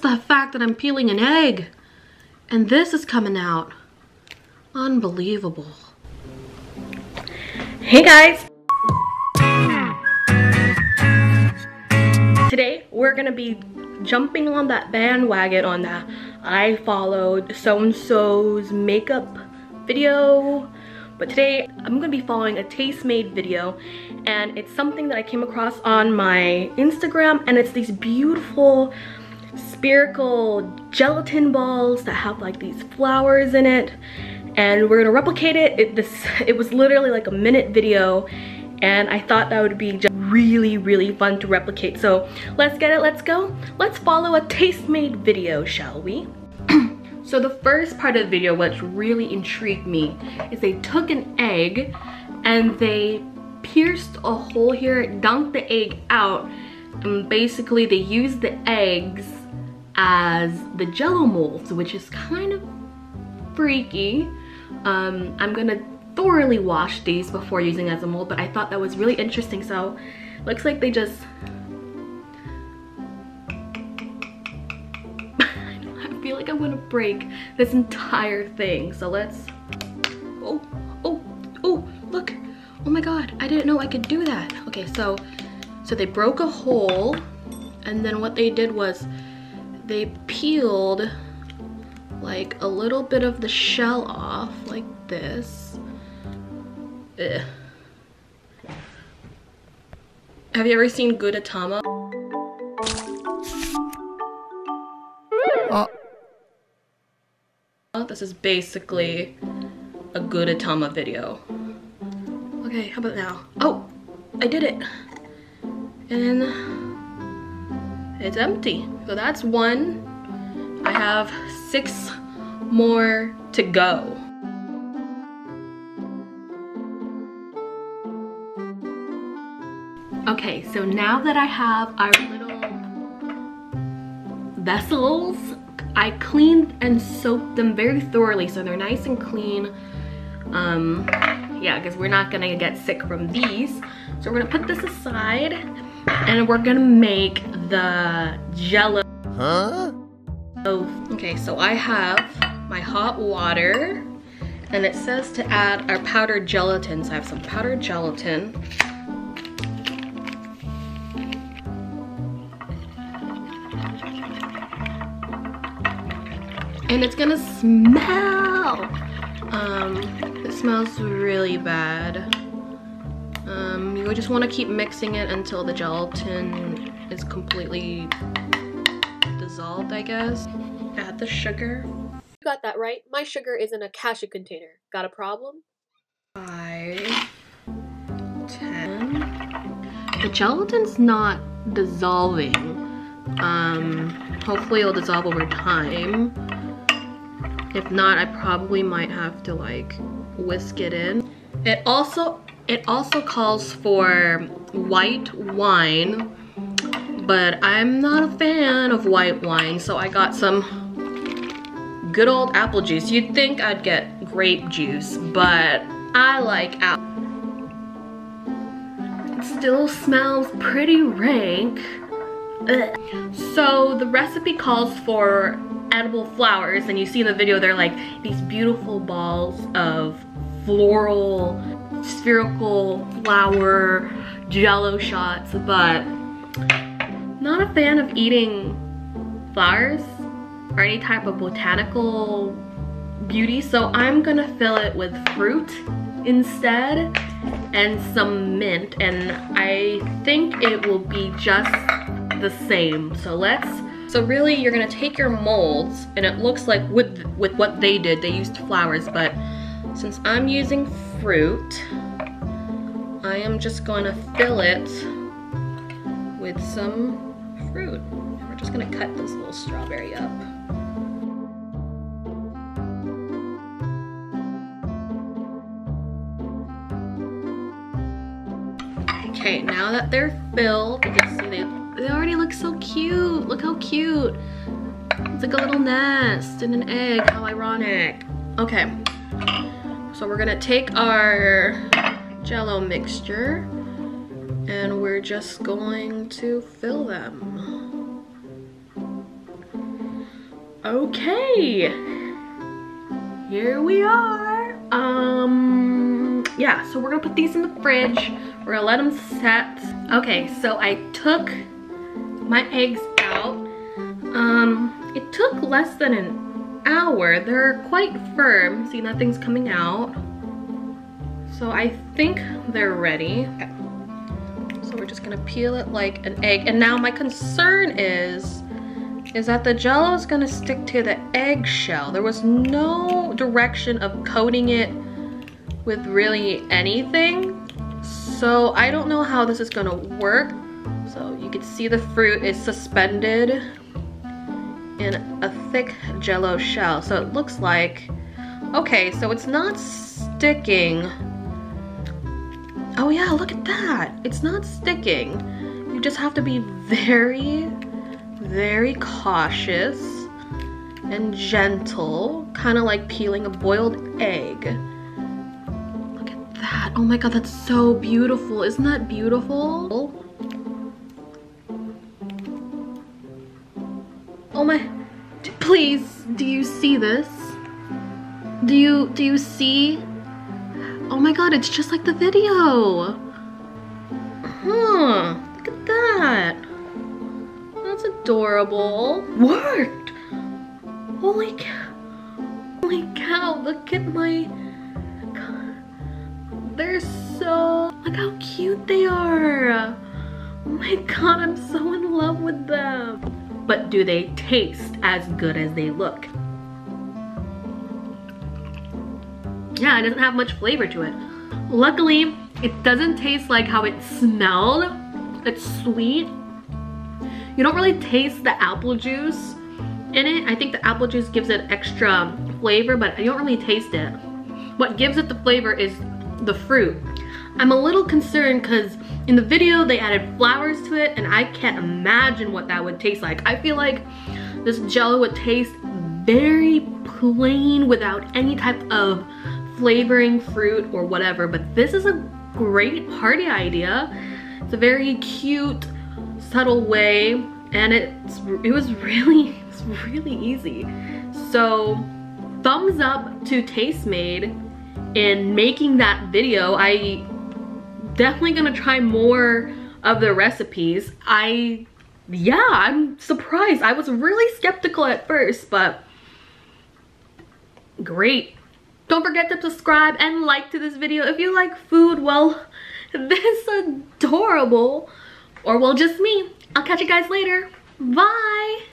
The fact that I'm peeling an egg and this is coming out. Unbelievable. Hey guys! Today we're gonna be jumping on that bandwagon on that I followed so-and-so's makeup video. But today I'm gonna be following a Tastemade video, and it's something that I came across on my Instagram, and it's these beautiful spherical gelatin balls that have like these flowers in it, and we're gonna replicate it. It was literally like a minute video, and I thought that would be just really fun to replicate. So let's get it, let's go. Let's follow a Tastemade video, shall we? So the first part of the video, which really intrigued me, is they took an egg and they pierced a hole here, dunked the egg out, and basically they used the eggs as the Jello molds, which is kind of freaky. I'm gonna thoroughly wash these before using as a mold, but I thought that was really interesting. So looks like they just I feel like I'm gonna break this entire thing. So let's oh look, oh my god, I didn't know I could do that. Okay, so they broke a hole, and then what they did was they peeled like a little bit of the shell off like this. Ugh. Have you ever seen Gudetama? This is basically a Gudetama video. Okay, how about now? Oh, I did it. And it's empty. So that's one. I have 6 more to go. Okay, so now that I have our little vessels, I cleaned and soaked them very thoroughly so they're nice and clean. Yeah, because we're not gonna get sick from these. So we're gonna put this aside and we're gonna make the Jello. Huh? Okay, so I have my hot water, and it says to add our powdered gelatin. So I have some powdered gelatin. And it's gonna smell. It smells really bad. You just want to keep mixing it until the gelatin is completely dissolved, I guess. Add the sugar. You got that right. My sugar is in a cashew container. Got a problem? 5, 10. The gelatin's not dissolving. Hopefully it'll dissolve over time. If not, I probably might have to like whisk it in. It also calls for white wine, but I'm not a fan of white wine, so I got some good old apple juice. You'd think I'd get grape juice, but I like apple. It still smells pretty rank. Ugh. So the recipe calls for edible flowers, and you see in the video they're like these beautiful balls of floral, spherical flower Jello shots, but not a fan of eating flowers or any type of botanical beauty, so I'm gonna fill it with fruit instead and some mint, and I think it will be just the same. So really you're gonna take your molds, and it looks like with what they did, they used flowers, but since I'm using fruit, I am just going to fill it with some fruit. We're just gonna cut this little strawberry up. Okay, now that they're filled, you can see they already look so cute. Look how cute. It's like a little nest and an egg. How ironic. Okay, so we're gonna take our Jello mixture and we're just going to fill them. Okay, here we are. Yeah, so we're gonna put these in the fridge. We're gonna let them set. Okay, so I took my eggs out. It took less than an hour. They're quite firm. See, nothing's coming out. So I think they're ready. So we're just gonna peel it like an egg. And now my concern is that the Jello is gonna stick to the eggshell. There was no direction of coating it with really anything. So I don't know how this is gonna work. So you can see the fruit is suspended in a thick Jello shell. So it looks like, okay, so it's not sticking. Oh yeah, look at that. It's not sticking. You just have to be very, very cautious and gentle, kind of like peeling a boiled egg. Look at that. Oh my god, that's so beautiful. Isn't that beautiful? Oh my, please, do you see this? Do you see? Oh my god, it's just like the video. Huh, look at that. That's adorable. Worked! Holy cow. Holy cow, look at my, they're so, look how cute they are. Oh my god, I'm so in love with them. But do they taste as good as they look? Yeah, it doesn't have much flavor to it. Luckily, it doesn't taste like how it smelled. It's sweet. You don't really taste the apple juice in it. I think the apple juice gives it extra flavor, but you don't really taste it. What gives it the flavor is the fruit. I'm a little concerned because in the video they added flowers to it and I can't imagine what that would taste like. I feel like this Jello would taste very plain without any type of flavoring fruit or whatever, but this is a great party idea. It's a very cute, subtle way, and it was really easy. So thumbs up to Tastemade in making that video. I definitely gonna try more of the recipes. Yeah, I'm surprised. I was really skeptical at first, but great. Don't forget to subscribe and like to this video if you like food. Well, this adorable, or well, just me. I'll catch you guys later. Bye.